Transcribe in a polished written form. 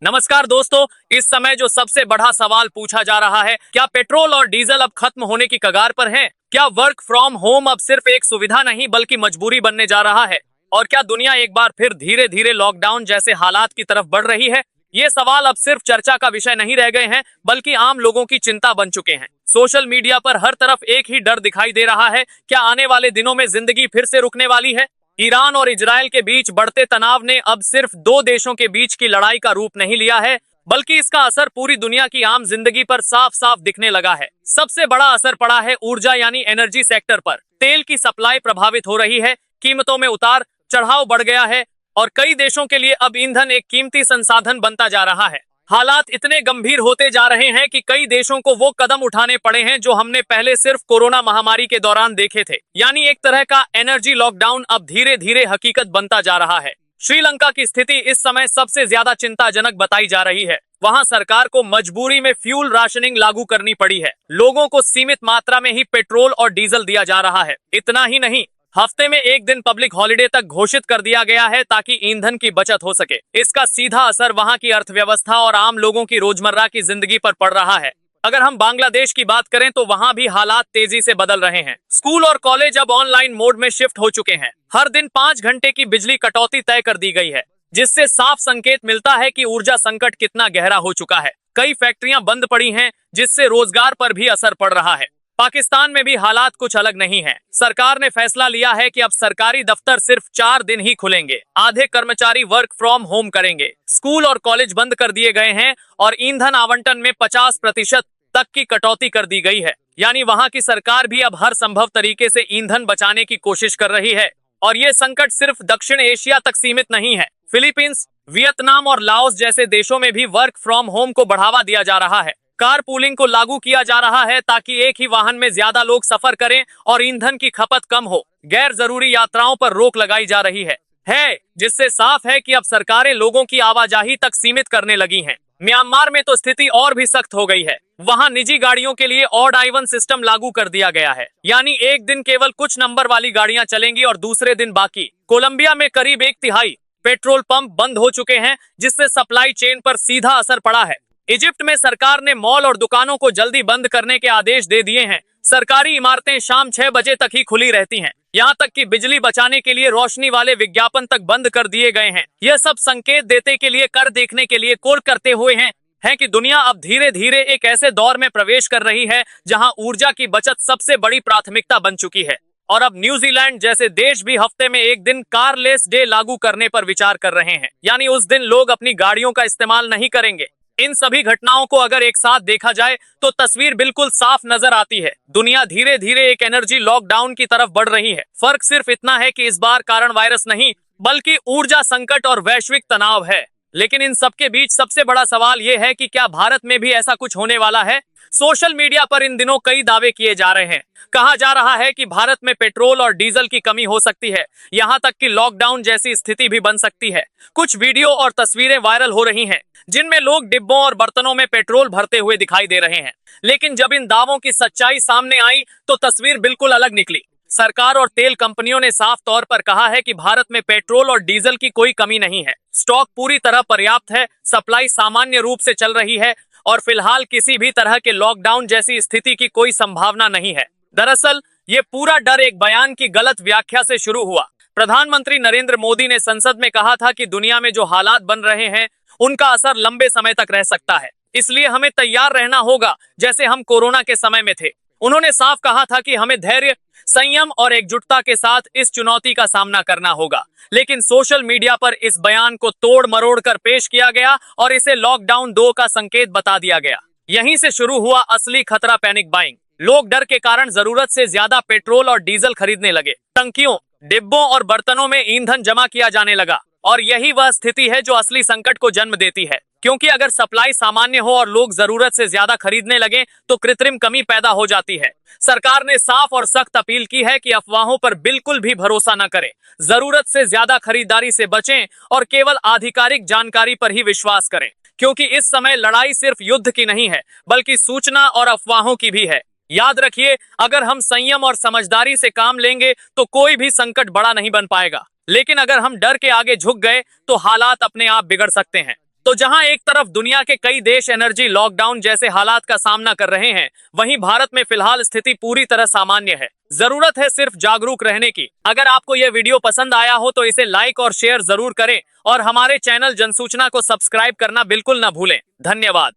नमस्कार दोस्तों। इस समय जो सबसे बड़ा सवाल पूछा जा रहा है, क्या पेट्रोल और डीजल अब खत्म होने की कगार पर हैं? क्या वर्क फ्रॉम होम अब सिर्फ एक सुविधा नहीं बल्कि मजबूरी बनने जा रहा है? और क्या दुनिया एक बार फिर धीरे धीरे लॉकडाउन जैसे हालात की तरफ बढ़ रही है? ये सवाल अब सिर्फ चर्चा का विषय नहीं रह गए हैं बल्कि आम लोगों की चिंता बन चुके हैं। सोशल मीडिया पर हर तरफ एक ही डर दिखाई दे रहा है, क्या आने वाले दिनों में जिंदगी फिर से रुकने वाली है? ईरान और इजरायल के बीच बढ़ते तनाव ने अब सिर्फ दो देशों के बीच की लड़ाई का रूप नहीं लिया है, बल्कि इसका असर पूरी दुनिया की आम जिंदगी पर साफ साफ दिखने लगा है। सबसे बड़ा असर पड़ा है ऊर्जा यानी एनर्जी सेक्टर पर। तेल की सप्लाई प्रभावित हो रही है, कीमतों में उतार चढ़ाव बढ़ गया है और कई देशों के लिए अब ईंधन एक कीमती संसाधन बनता जा रहा है। हालात इतने गंभीर होते जा रहे हैं कि कई देशों को वो कदम उठाने पड़े हैं जो हमने पहले सिर्फ कोरोना महामारी के दौरान देखे थे, यानी एक तरह का एनर्जी लॉकडाउन अब धीरे धीरे हकीकत बनता जा रहा है। श्रीलंका की स्थिति इस समय सबसे ज्यादा चिंताजनक बताई जा रही है। वहां सरकार को मजबूरी में फ्यूल राशनिंग लागू करनी पड़ी है। लोगों को सीमित मात्रा में ही पेट्रोल और डीजल दिया जा रहा है। इतना ही नहीं, हफ्ते में एक दिन पब्लिक हॉलिडे तक घोषित कर दिया गया है ताकि ईंधन की बचत हो सके। इसका सीधा असर वहां की अर्थव्यवस्था और आम लोगों की रोजमर्रा की जिंदगी पर पड़ रहा है। अगर हम बांग्लादेश की बात करें तो वहां भी हालात तेजी से बदल रहे हैं। स्कूल और कॉलेज अब ऑनलाइन मोड में शिफ्ट हो चुके हैं। हर दिन 5 घंटे की बिजली कटौती तय कर दी गई है, जिससे साफ संकेत मिलता है कि ऊर्जा संकट कितना गहरा हो चुका है। कई फैक्ट्रियां बंद पड़ी हैं, जिससे रोजगार पर भी असर पड़ रहा है। पाकिस्तान में भी हालात कुछ अलग नहीं है। सरकार ने फैसला लिया है कि अब सरकारी दफ्तर सिर्फ 4 दिन ही खुलेंगे। आधे कर्मचारी वर्क फ्रॉम होम करेंगे। स्कूल और कॉलेज बंद कर दिए गए हैं और ईंधन आवंटन में 50% तक की कटौती कर दी गई है। यानी वहां की सरकार भी अब हर संभव तरीके से ईंधन बचाने की कोशिश कर रही है। और ये संकट सिर्फ दक्षिण एशिया तक सीमित नहीं है। फिलीपींस, वियतनाम और लाओस जैसे देशों में भी वर्क फ्रॉम होम को बढ़ावा दिया जा रहा है। कार पूलिंग को लागू किया जा रहा है ताकि एक ही वाहन में ज्यादा लोग सफर करें और ईंधन की खपत कम हो। गैर जरूरी यात्राओं पर रोक लगाई जा रही है, जिससे साफ है कि अब सरकारें लोगों की आवाजाही तक सीमित करने लगी हैं। म्यांमार में तो स्थिति और भी सख्त हो गई है। वहां निजी गाड़ियों के लिए ऑड इवन सिस्टम लागू कर दिया गया है, यानी एक दिन केवल कुछ नंबर वाली गाड़ियां चलेंगी और दूसरे दिन बाकी। कोलंबिया में करीब 1/3 पेट्रोल पंप बंद हो चुके हैं, जिससे सप्लाई चेन पर सीधा असर पड़ा है। इजिप्ट में सरकार ने मॉल और दुकानों को जल्दी बंद करने के आदेश दे दिए हैं। सरकारी इमारतें शाम 6 बजे तक ही खुली रहती हैं। यहाँ तक कि बिजली बचाने के लिए रोशनी वाले विज्ञापन तक बंद कर दिए गए हैं। यह सब संकेत देते के लिए कर देखने के लिए कोर करते हुए हैं कि दुनिया अब धीरे धीरे एक ऐसे दौर में प्रवेश कर रही है जहां ऊर्जा की बचत सबसे बड़ी प्राथमिकता बन चुकी है। और अब न्यूजीलैंड जैसे देश भी हफ्ते में एक दिन कारलेस डे लागू करने पर विचार कर रहे हैं, यानी उस दिन लोग अपनी गाड़ियों का इस्तेमाल नहीं करेंगे। इन सभी घटनाओं को अगर एक साथ देखा जाए तो तस्वीर बिल्कुल साफ नजर आती है। दुनिया धीरे धीरे एक एनर्जी लॉकडाउन की तरफ बढ़ रही है। फर्क सिर्फ इतना है कि इस बार कारण वायरस नहीं बल्कि ऊर्जा संकट और वैश्विक तनाव है। लेकिन इन सबके बीच सबसे बड़ा सवाल ये है कि क्या भारत में भी ऐसा कुछ होने वाला है? सोशल मीडिया पर इन दिनों कई दावे किए जा रहे हैं। कहा जा रहा है कि भारत में पेट्रोल और डीजल की कमी हो सकती है, यहाँ तक कि लॉकडाउन जैसी स्थिति भी बन सकती है। कुछ वीडियो और तस्वीरें वायरल हो रही हैं, जिनमें लोग डिब्बों और बर्तनों में पेट्रोल भरते हुए दिखाई दे रहे हैं। लेकिन जब इन दावों की सच्चाई सामने आई तो तस्वीर बिल्कुल अलग निकली। सरकार और तेल कंपनियों ने साफ तौर पर कहा है कि भारत में पेट्रोल और डीजल की कोई कमी नहीं है। स्टॉक पूरी तरह पर्याप्त है, सप्लाई सामान्य रूप से चल रही है और फिलहाल किसी भी तरह के लॉकडाउन जैसी स्थिति की कोई संभावना नहीं है। दरअसल ये पूरा डर एक बयान की गलत व्याख्या से शुरू हुआ। प्रधानमंत्री नरेंद्र मोदी ने संसद में कहा था कि दुनिया में जो हालात बन रहे हैं उनका असर लंबे समय तक रह सकता है, इसलिए हमें तैयार रहना होगा जैसे हम कोरोना के समय में थे। उन्होंने साफ कहा था कि हमें धैर्य, संयम और एकजुटता के साथ इस चुनौती का सामना करना होगा। लेकिन सोशल मीडिया पर इस बयान को तोड़ मरोड़ कर पेश किया गया और इसे लॉकडाउन 2 का संकेत बता दिया गया। यहीं से शुरू हुआ असली खतरा, पैनिक बाइंग। लोग डर के कारण जरूरत से ज्यादा पेट्रोल और डीजल खरीदने लगे। टंकियों, डिब्बों और बर्तनों में ईंधन जमा किया जाने लगा और यही वह स्थिति है जो असली संकट को जन्म देती है। क्योंकि अगर सप्लाई सामान्य हो और लोग जरूरत से ज्यादा खरीदने लगे तो कृत्रिम कमी पैदा हो जाती है। सरकार ने साफ और सख्त अपील की है कि अफवाहों पर बिल्कुल भी भरोसा न करें, जरूरत से ज्यादा खरीदारी से बचें और केवल आधिकारिक जानकारी पर ही विश्वास करें। क्योंकि इस समय लड़ाई सिर्फ युद्ध की नहीं है बल्कि सूचना और अफवाहों की भी है। याद रखिए, अगर हम संयम और समझदारी से काम लेंगे तो कोई भी संकट बड़ा नहीं बन पाएगा। लेकिन अगर हम डर के आगे झुक गए तो हालात अपने आप बिगड़ सकते हैं। तो जहां एक तरफ दुनिया के कई देश एनर्जी लॉकडाउन जैसे हालात का सामना कर रहे हैं, वहीं भारत में फिलहाल स्थिति पूरी तरह सामान्य है। जरूरत है सिर्फ जागरूक रहने की। अगर आपको यह वीडियो पसंद आया हो तो इसे लाइक और शेयर जरूर करें और हमारे चैनल जनसूचना को सब्सक्राइब करना बिल्कुल न भूलें। धन्यवाद।